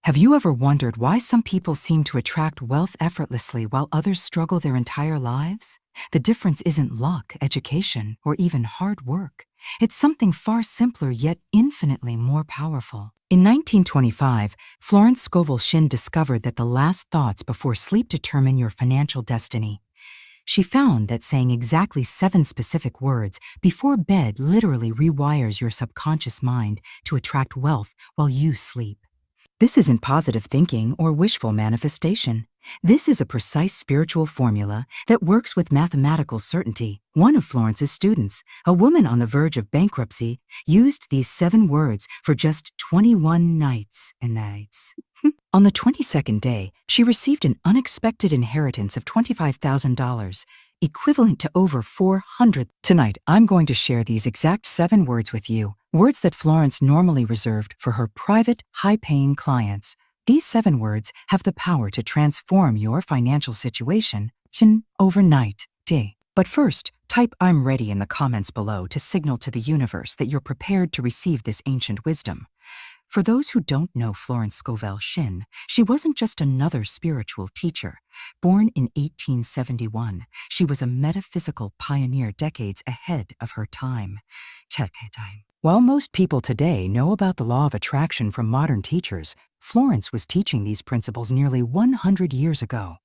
Have you ever wondered why some people seem to attract wealth effortlessly while others struggle their entire lives? The difference isn't luck, education, or even hard work. It's something far simpler yet infinitely more powerful. In 1925, Florence Scovel Shinn discovered that the last thoughts before sleep determine your financial destiny. She found that saying exactly 7 specific words before bed literally rewires your subconscious mind to attract wealth while you sleep. This isn't positive thinking or wishful manifestation. This is a precise spiritual formula that works with mathematical certainty. One of Florence's students, a woman on the verge of bankruptcy, used these 7 words for just 21 nights and nights. On the 22nd day, she received an unexpected inheritance of $25,000, equivalent to over 400. Tonight, I'm going to share these exact 7 words with you, words that Florence normally reserved for her private, high-paying clients. These 7 words have the power to transform your financial situation overnight. But first, type "I'm ready" in the comments below to signal to the universe that you're prepared to receive this ancient wisdom. For those who don't know Florence Scovel Shinn, she wasn't just another spiritual teacher. Born in 1871, she was a metaphysical pioneer decades ahead of her time. While most people today know about the law of attraction from modern teachers, Florence was teaching these principles nearly 100 years ago.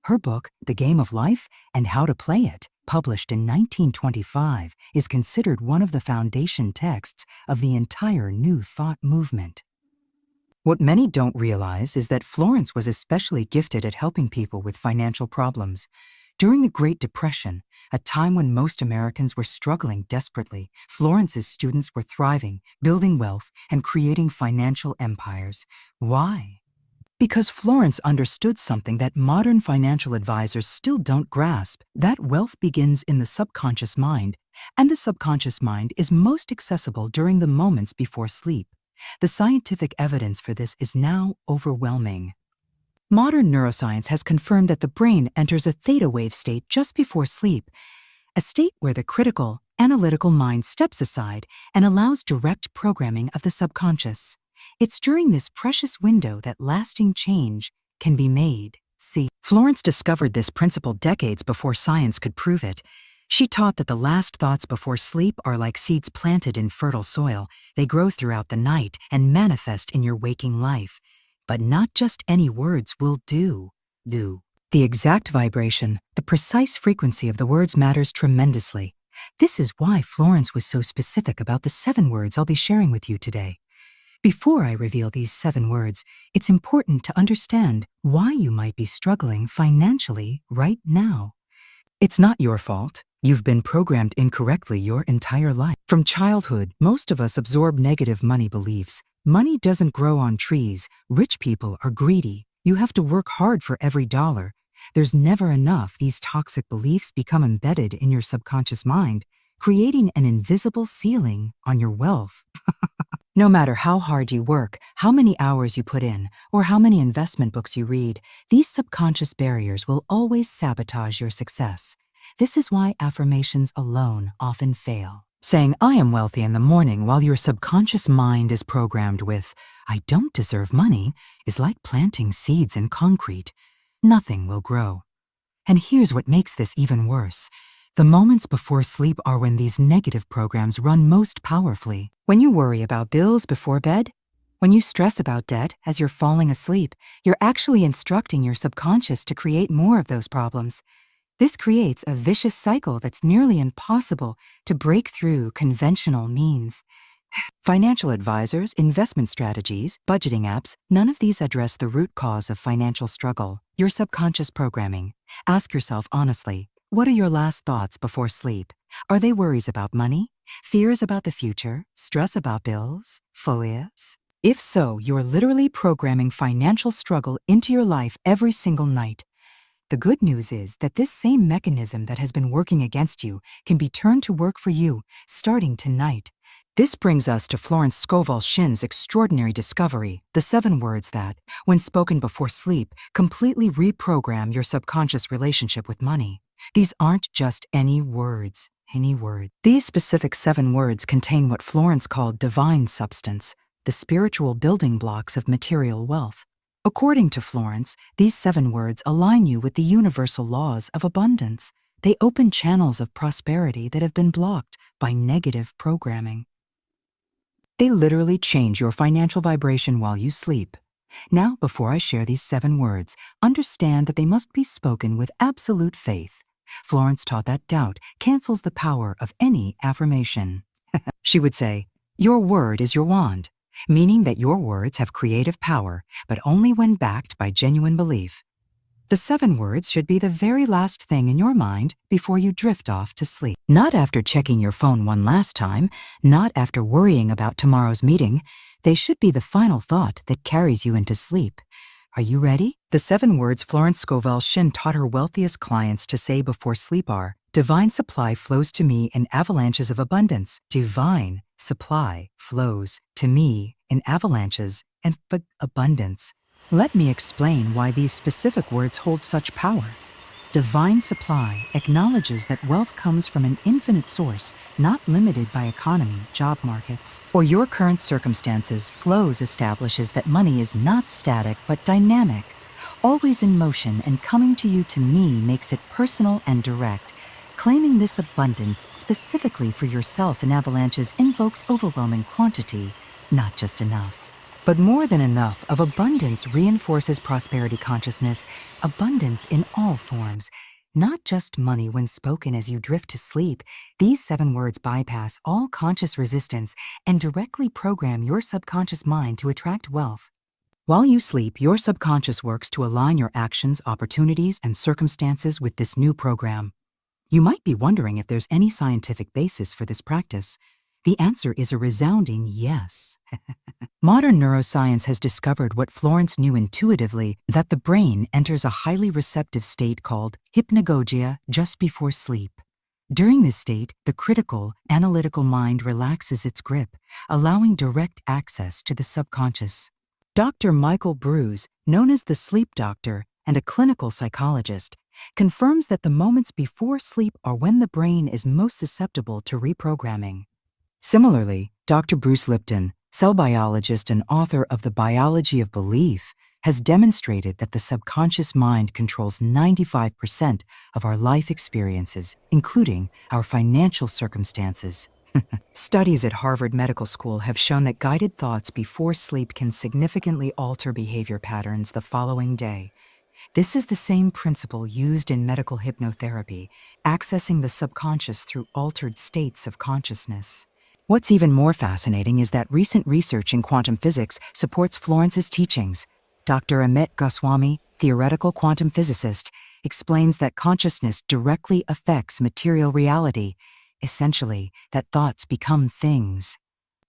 Her book, The Game of Life and How to Play It, published in 1925, is considered one of the foundation texts of the entire New Thought movement. What many don't realize is that Florence was especially gifted at helping people with financial problems. During the Great Depression, a time when most Americans were struggling desperately, Florence's students were thriving, building wealth, and creating financial empires. Why? Because Florence understood something that modern financial advisors still don't grasp, that wealth begins in the subconscious mind, and the subconscious mind is most accessible during the moments before sleep. The scientific evidence for this is now overwhelming. Modern neuroscience has confirmed that the brain enters a theta wave state just before sleep, a state where the critical, analytical mind steps aside and allows direct programming of the subconscious. It's during this precious window that lasting change can be made. Florence discovered this principle decades before science could prove it. She taught that the last thoughts before sleep are like seeds planted in fertile soil. They grow throughout the night and manifest in your waking life. But not just any words will do. The exact vibration, the precise frequency of the words matters tremendously. This is why Florence was so specific about the 7 words I'll be sharing with you today. Before I reveal these 7 words, it's important to understand why you might be struggling financially right now. It's not your fault. You've been programmed incorrectly your entire life. From childhood, most of us absorb negative money beliefs. Money doesn't grow on trees. Rich people are greedy. You have to work hard for every dollar. There's never enough. These toxic beliefs become embedded in your subconscious mind, creating an invisible ceiling on your wealth. No matter how hard you work, how many hours you put in, or how many investment books you read, these subconscious barriers will always sabotage your success. This is why affirmations alone often fail. Saying "I am wealthy" in the morning while your subconscious mind is programmed with "I don't deserve money" is like planting seeds in concrete. Nothing will grow. And here's what makes this even worse. The moments before sleep are when these negative programs run most powerfully. When you worry about bills before bed, when you stress about debt as you're falling asleep, you're actually instructing your subconscious to create more of those problems. This creates a vicious cycle that's nearly impossible to break through conventional means. Financial advisors, investment strategies, budgeting apps, none of these address the root cause of financial struggle, your subconscious programming. Ask yourself honestly, what are your last thoughts before sleep? Are they worries about money, fears about the future, stress about bills, phobias? If so, you're literally programming financial struggle into your life every single night. The good news is that this same mechanism that has been working against you can be turned to work for you, starting tonight. This brings us to Florence Scovel Shinn's extraordinary discovery, the 7 words that, when spoken before sleep, completely reprogram your subconscious relationship with money. These aren't just any words. These specific 7 words contain what Florence called divine substance, the spiritual building blocks of material wealth. According to Florence, these 7 words align you with the universal laws of abundance. They open channels of prosperity that have been blocked by negative programming. They literally change your financial vibration while you sleep. Now, before I share these 7 words, understand that they must be spoken with absolute faith. Florence taught that doubt cancels the power of any affirmation. She would say, "Your word is your wand," meaning that your words have creative power, but only when backed by genuine belief. The 7 words should be the very last thing in your mind before you drift off to sleep. Not after checking your phone one last time, not after worrying about tomorrow's meeting. They should be the final thought that carries you into sleep. Are you ready? The 7 words Florence Scovel Shinn taught her wealthiest clients to say before sleep are, "Divine supply flows to me in avalanches of abundance." Divine supply flows to me in avalanches and abundance. Let me explain why these specific words hold such power. Divine supply acknowledges that wealth comes from an infinite source, not limited by economy, job markets, or your current circumstances. Flows establishes that money is not static but dynamic, always in motion, and coming to you to me makes it personal and direct. Claiming this abundance specifically for yourself in avalanches invokes overwhelming quantity, not just enough. But more than enough of abundance reinforces prosperity consciousness, abundance in all forms, not just money when spoken as you drift to sleep. These 7 words bypass all conscious resistance and directly program your subconscious mind to attract wealth. While you sleep, your subconscious works to align your actions, opportunities, and circumstances with this new program. You might be wondering if there's any scientific basis for this practice. The answer is a resounding yes. Modern neuroscience has discovered what Florence knew intuitively, that the brain enters a highly receptive state called hypnagogia just before sleep. During this state, the critical, analytical mind relaxes its grip, allowing direct access to the subconscious. Dr. Michael Bruce, known as the sleep doctor and a clinical psychologist, confirms that the moments before sleep are when the brain is most susceptible to reprogramming. Similarly, Dr. Bruce Lipton, cell biologist and author of The Biology of Belief, has demonstrated that the subconscious mind controls 95% of our life experiences, including our financial circumstances. Studies at Harvard Medical School have shown that guided thoughts before sleep can significantly alter behavior patterns the following day. This is the same principle used in medical hypnotherapy, accessing the subconscious through altered states of consciousness. What's even more fascinating is that recent research in quantum physics supports Florence's teachings. Dr. Amit Goswami, theoretical quantum physicist, explains that consciousness directly affects material reality, essentially, that thoughts become things.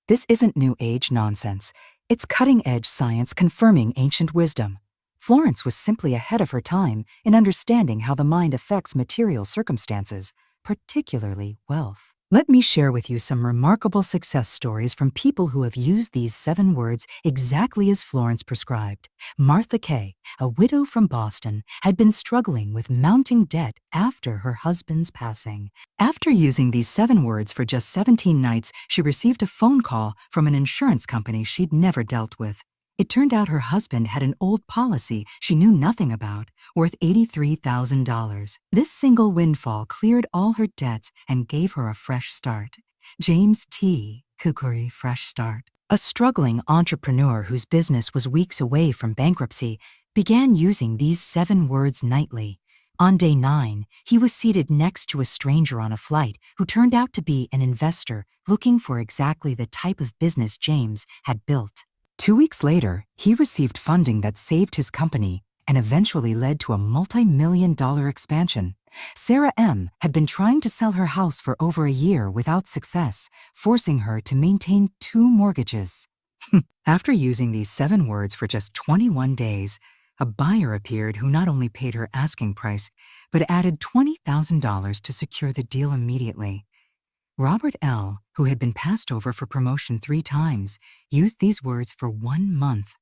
This isn't New Age nonsense. It's cutting-edge science confirming ancient wisdom. Florence was simply ahead of her time in understanding how the mind affects material circumstances, particularly wealth. Let me share with you some remarkable success stories from people who have used these 7 words exactly as Florence prescribed. Martha Kay, a widow from Boston, had been struggling with mounting debt after her husband's passing. After using these 7 words for just 17 nights, she received a phone call from an insurance company she'd never dealt with. It turned out her husband had an old policy she knew nothing about, worth $83,000. This single windfall cleared all her debts and gave her a fresh start. James T. Kukuri, Fresh Start. A struggling entrepreneur whose business was weeks away from bankruptcy began using these 7 words nightly. On day 9, he was seated next to a stranger on a flight who turned out to be an investor looking for exactly the type of business James had built. 2 weeks later, he received funding that saved his company and eventually led to a multi-million-dollar expansion. Sarah M. had been trying to sell her house for over a year without success, forcing her to maintain 2 mortgages. After using these 7 words for just 21 days, a buyer appeared who not only paid her asking price, but added $20,000 to secure the deal immediately. Robert L., who had been passed over for promotion 3 times, used these words for 1 month.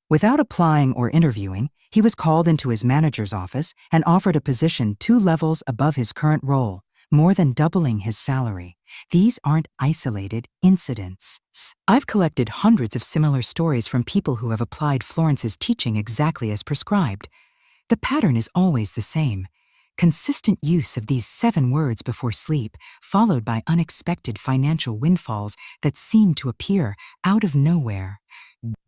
Without applying or interviewing, he was called into his manager's office and offered a position 2 levels above his current role, more than doubling his salary. These aren't isolated incidents. I've collected hundreds of similar stories from people who have applied Florence's teaching exactly as prescribed. The pattern is always the same. Consistent use of these 7 words before sleep, followed by unexpected financial windfalls that seem to appear out of nowhere.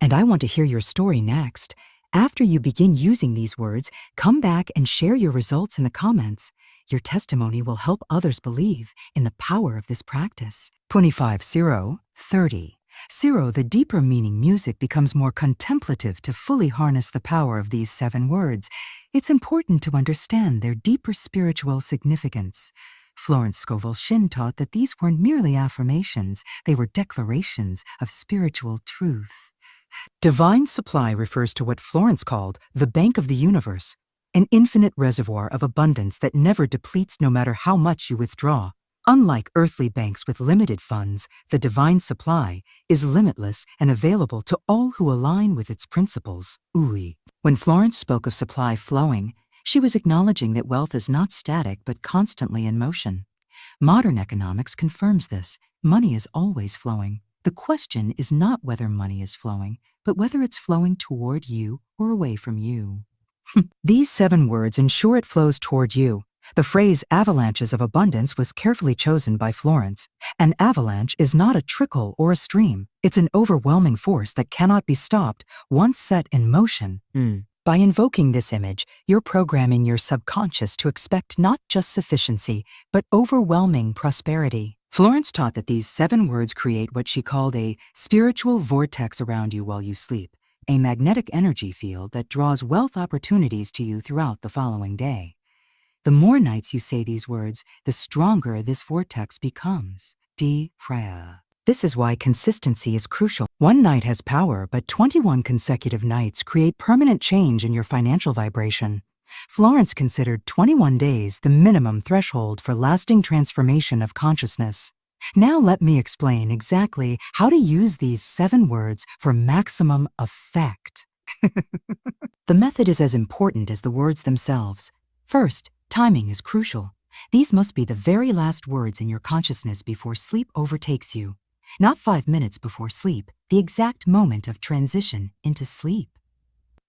And I want to hear your story next. After you begin using these words, come back and share your results in the comments. Your testimony will help others believe in the power of this practice. 25 0 30. 0. The deeper meaning music becomes more contemplative to fully harness the power of these 7 words. It's important to understand their deeper spiritual significance. Florence Scovel Shinn taught that these weren't merely affirmations, they were declarations of spiritual truth. Divine supply refers to what Florence called the bank of the universe, an infinite reservoir of abundance that never depletes no matter how much you withdraw. Unlike earthly banks with limited funds, the divine supply is limitless and available to all who align with its principles. When Florence spoke of supply flowing, she was acknowledging that wealth is not static but constantly in motion. Modern economics confirms this. Money is always flowing. The question is not whether money is flowing, but whether it's flowing toward you or away from you. These 7 words ensure it flows toward you. The phrase avalanches of abundance was carefully chosen by Florence. An avalanche is not a trickle or a stream. It's an overwhelming force that cannot be stopped once set in motion. By invoking this image, you're programming your subconscious to expect not just sufficiency, but overwhelming prosperity. Florence taught that these 7 words create what she called a spiritual vortex around you while you sleep, a magnetic energy field that draws wealth opportunities to you throughout the following day. The more nights you say these words, the stronger this vortex becomes. This is why consistency is crucial. One night has power, but 21 consecutive nights create permanent change in your financial vibration. Florence considered 21 days the minimum threshold for lasting transformation of consciousness. Now let me explain exactly how to use these 7 words for maximum effect. The method is as important as the words themselves. First, timing is crucial. These must be the very last words in your consciousness before sleep overtakes you. Not 5 minutes before sleep, the exact moment of transition into sleep.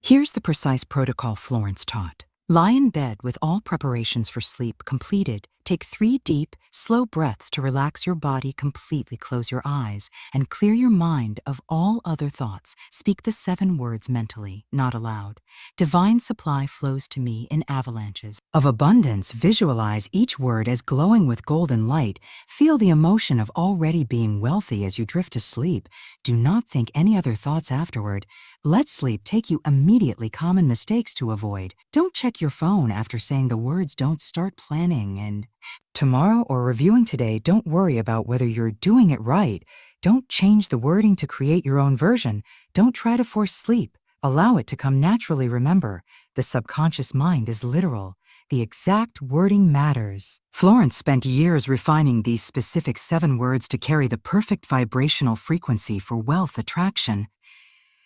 Here's the precise protocol Florence taught. Lie in bed with all preparations for sleep completed. Take 3 deep, slow breaths to relax your body completely. Close your eyes and clear your mind of all other thoughts. Speak the 7 words mentally, not aloud. Divine supply flows to me in avalanches of abundance. Visualize each word as glowing with golden light. Feel the emotion of already being wealthy as you drift to sleep. Do not think any other thoughts afterward. Let sleep take you immediately. Common mistakes to avoid. Don't check your phone after saying the words. Don't start planning and tomorrow or reviewing today. Don't worry about whether you're doing it right. Don't change the wording to create your own version. Don't try to force sleep. Allow it to come naturally. Remember, the subconscious mind is literal. The exact wording matters. Florence spent years refining these specific 7 words to carry the perfect vibrational frequency for wealth attraction.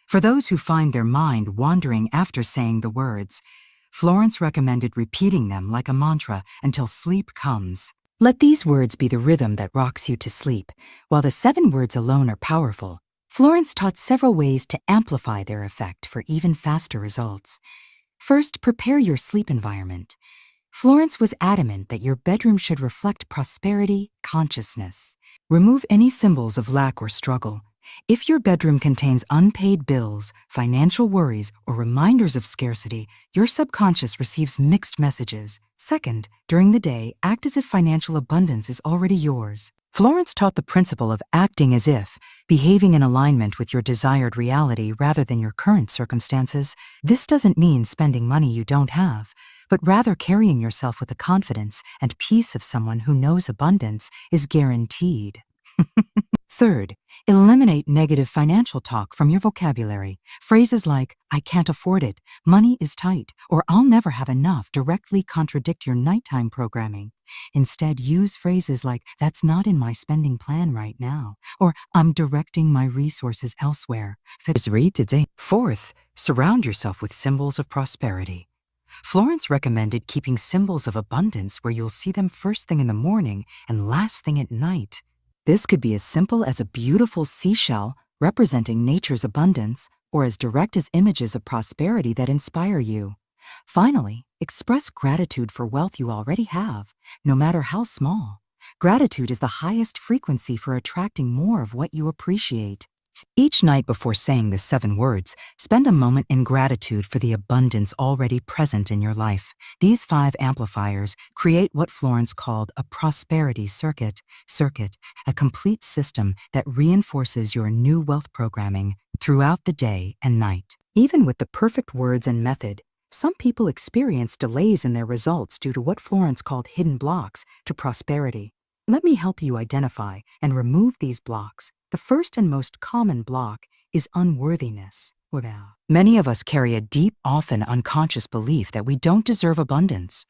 For those who find their mind wandering after saying the words, Florence recommended repeating them like a mantra until sleep comes. Let these words be the rhythm that rocks you to sleep. While the 7 words alone are powerful, Florence taught several ways to amplify their effect for even faster results. First, prepare your sleep environment. Florence was adamant that your bedroom should reflect prosperity, consciousness. Remove any symbols of lack or struggle. If your bedroom contains unpaid bills, financial worries, or reminders of scarcity, your subconscious receives mixed messages. Second, during the day, act as if financial abundance is already yours. Florence taught the principle of acting as if, behaving in alignment with your desired reality rather than your current circumstances. This doesn't mean spending money you don't have, but rather carrying yourself with the confidence and peace of someone who knows abundance is guaranteed. Third, eliminate negative financial talk from your vocabulary. Phrases like, I can't afford it, money is tight, or I'll never have enough directly contradict your nighttime programming. Instead, use phrases like, that's not in my spending plan right now, or I'm directing my resources elsewhere. Read today. Fourth, surround yourself with symbols of prosperity. Florence recommended keeping symbols of abundance where you'll see them first thing in the morning and last thing at night. This could be as simple as a beautiful seashell representing nature's abundance, or as direct as images of prosperity that inspire you. Finally, express gratitude for wealth you already have, no matter how small. Gratitude is the highest frequency for attracting more of what you appreciate. Each night before saying the 7 words, spend a moment in gratitude for the abundance already present in your life. These 5 amplifiers create what Florence called a prosperity circuit, a complete system that reinforces your new wealth programming throughout the day and night. Even with the perfect words and method, some people experience delays in their results due to what Florence called hidden blocks to prosperity. Let me help you identify and remove these blocks. The first and most common block is unworthiness. Many of us carry a deep, often unconscious belief that we don't deserve abundance.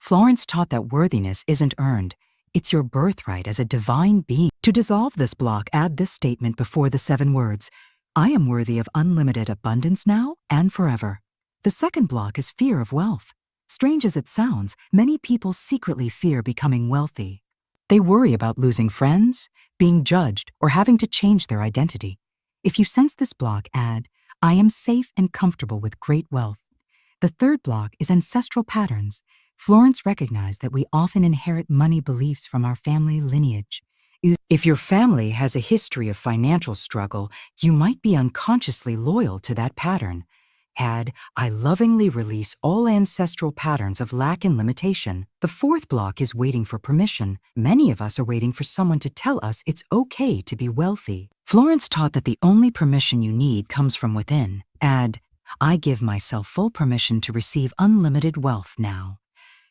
Florence taught that worthiness isn't earned. It's your birthright as a divine being. To dissolve this block, add this statement before the 7 words. I am worthy of unlimited abundance now and forever. The second block is fear of wealth. Strange as it sounds, many people secretly fear becoming wealthy. They worry about losing friends, being judged, or having to change their identity. If you sense this block, add, I am safe and comfortable with great wealth. The third block is ancestral patterns. Florence recognized that we often inherit money beliefs from our family lineage. If your family has a history of financial struggle, you might be unconsciously loyal to that pattern. Add, I lovingly release all ancestral patterns of lack and limitation. The fourth block is waiting for permission. Many of us are waiting for someone to tell us it's okay to be wealthy. Florence taught that the only permission you need comes from within. Add, I give myself full permission to receive unlimited wealth now.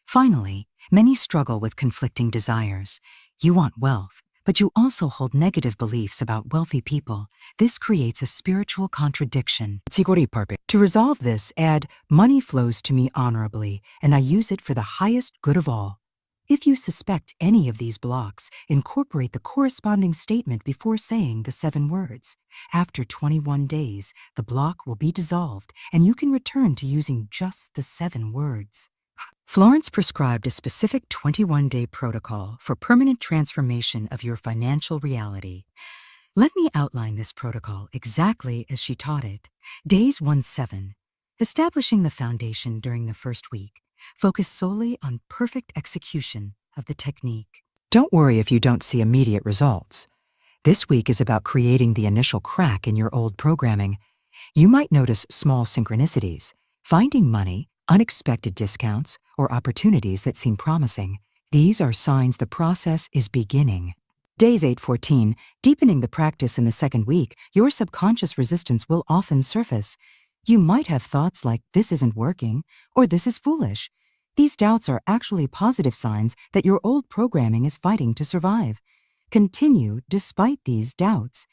Finally, many struggle with conflicting desires. You want wealth, but you also hold negative beliefs about wealthy people. This creates a spiritual contradiction. To resolve this, add, money flows to me honorably, and I use it for the highest good of all. If you suspect any of these blocks, incorporate the corresponding statement before saying the 7 words. After 21 days, the block will be dissolved, and you can return to using just the 7 words. Florence prescribed a specific 21-day protocol for permanent transformation of your financial reality. Let me outline this protocol exactly as she taught it. Days 1-7. Establishing the foundation during the first week. Focus solely on perfect execution of the technique. Don't worry if you don't see immediate results. This week is about creating the initial crack in your old programming. You might notice small synchronicities, finding money, unexpected discounts, or opportunities that seem promising. These are signs the process is beginning. Days 8-14, deepening the practice in the second week, your subconscious resistance will often surface. You might have thoughts like, this isn't working, or this is foolish. These doubts are actually positive signs that your old programming is fighting to survive. Continue despite these doubts.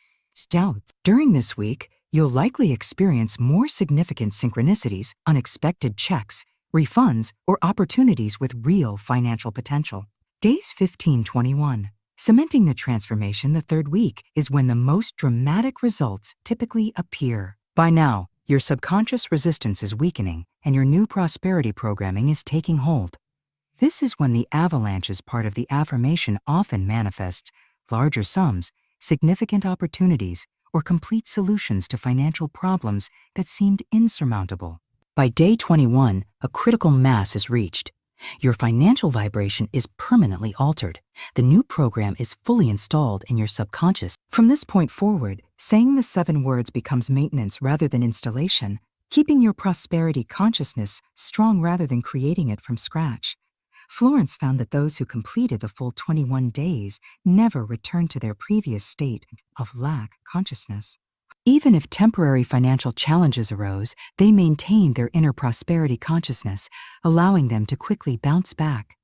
During this week, you'll likely experience more significant synchronicities, unexpected checks, refunds, or opportunities with real financial potential. Days 15-21. Cementing the transformation the third week is when the most dramatic results typically appear. By now, your subconscious resistance is weakening and your new prosperity programming is taking hold. This is when the avalanches part of the affirmation often manifests larger sums, significant opportunities, or complete solutions to financial problems that seemed insurmountable. By day 21, a critical mass is reached. Your financial vibration is permanently altered. The new program is fully installed in your subconscious. From this point forward, saying the 7 words becomes maintenance rather than installation, keeping your prosperity consciousness strong rather than creating it from scratch. Florence found that those who completed the full 21 days never returned to their previous state of lack consciousness. Even if temporary financial challenges arose, they maintained their inner prosperity consciousness, allowing them to quickly bounce back.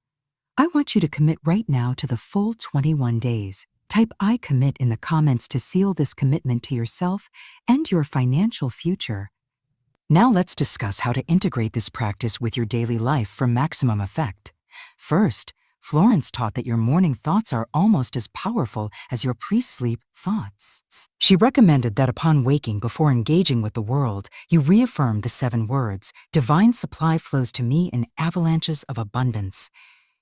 I want you to commit right now to the full 21 days. Type I commit in the comments to seal this commitment to yourself and your financial future. Now let's discuss how to integrate this practice with your daily life for maximum effect. First, Florence taught that your morning thoughts are almost as powerful as your pre-sleep thoughts. She recommended that upon waking before engaging with the world, you reaffirm the 7 words, "Divine supply flows to me in avalanches of abundance."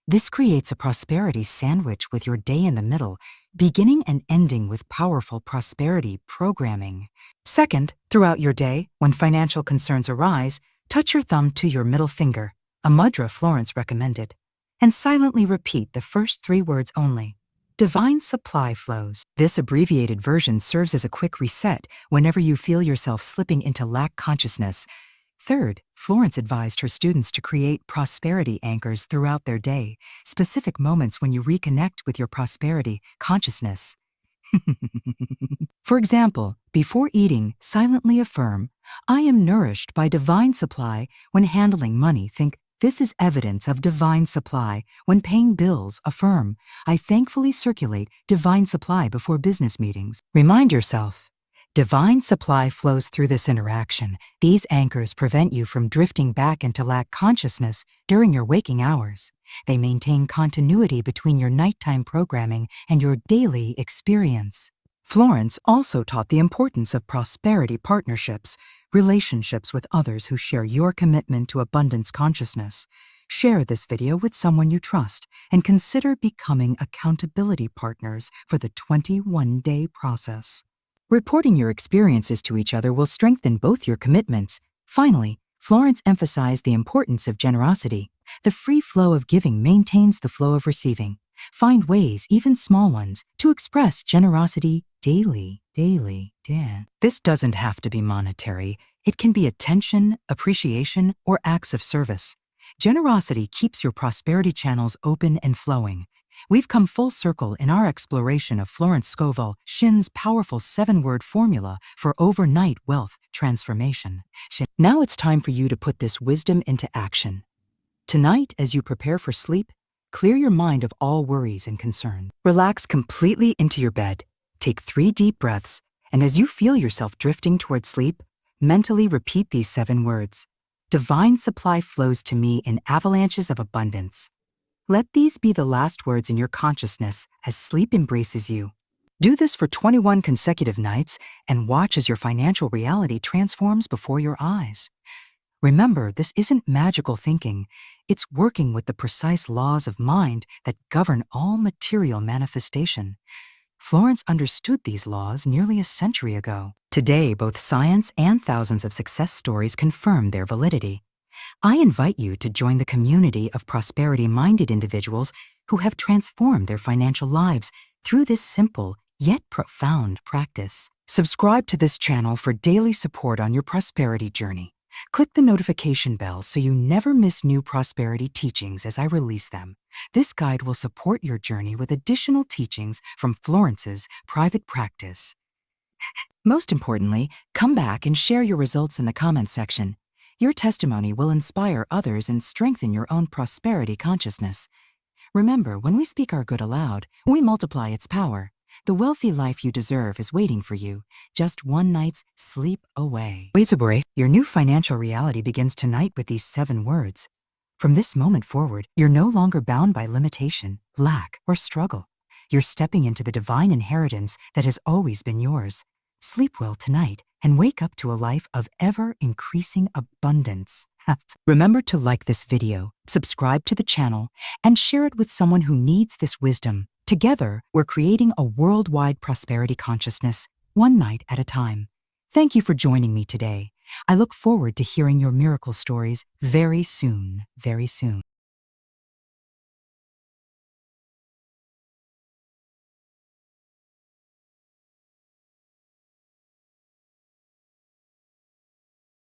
This creates a prosperity sandwich with your day in the middle, beginning and ending with powerful prosperity programming. Second, throughout your day, when financial concerns arise, touch your thumb to your middle finger, a mudra Florence recommended, and silently repeat the first 3 words only. Divine supply flows. This abbreviated version serves as a quick reset whenever you feel yourself slipping into lack consciousness. Third, Florence advised her students to create prosperity anchors throughout their day, specific moments when you reconnect with your prosperity consciousness. For example, before eating, silently affirm, "I am nourished by divine supply." When handling money, think, "This is evidence of divine supply." When paying bills, affirm, "I thankfully circulate divine supply before business meetings." Remind yourself, divine supply flows through this interaction. These anchors prevent you from drifting back into lack consciousness during your waking hours. They maintain continuity between your nighttime programming and your daily experience. Florence also taught the importance of prosperity partnerships, relationships with others who share your commitment to abundance consciousness. Share this video with someone you trust and consider becoming accountability partners for the 21-day process. Reporting your experiences to each other will strengthen both your commitments. Finally, Florence emphasized the importance of generosity. The free flow of giving maintains the flow of receiving. Find ways, even small ones, to express generosity daily. This doesn't have to be monetary. It can be attention, appreciation, or acts of service. Generosity keeps your prosperity channels open and flowing. We've come full circle in our exploration of Florence Scovel Shinn's powerful 7-word formula for overnight wealth transformation. Now it's time for you to put this wisdom into action. Tonight, as you prepare for sleep, clear your mind of all worries and concerns. Relax completely into your bed. Take 3 deep breaths, and as you feel yourself drifting toward sleep, mentally repeat these 7 words. Divine supply flows to me in avalanches of abundance. Let these be the last words in your consciousness as sleep embraces you. Do this for 21 consecutive nights and watch as your financial reality transforms before your eyes. Remember, this isn't magical thinking. It's working with the precise laws of mind that govern all material manifestation. Florence understood these laws nearly a century ago. Today, both science and thousands of success stories confirm their validity. I invite you to join the community of prosperity-minded individuals who have transformed their financial lives through this simple yet profound practice. Subscribe to this channel for daily support on your prosperity journey. Click the notification bell so you never miss new prosperity teachings as I release them. This guide will support your journey with additional teachings from Florence's private practice. Most importantly, come back and share your results in the comments section. Your testimony will inspire others and strengthen your own prosperity consciousness. Remember, when we speak our good aloud, we multiply its power. The wealthy life you deserve is waiting for you, just one night's sleep away. Your new financial reality begins tonight with these 7 words. From this moment forward, you're no longer bound by limitation, lack, or struggle. You're stepping into the divine inheritance that has always been yours. Sleep well tonight and wake up to a life of ever-increasing abundance. Remember to like this video, subscribe to the channel, and share it with someone who needs this wisdom. Together, we're creating a worldwide prosperity consciousness, one night at a time. Thank you for joining me today. I look forward to hearing your miracle stories very soon.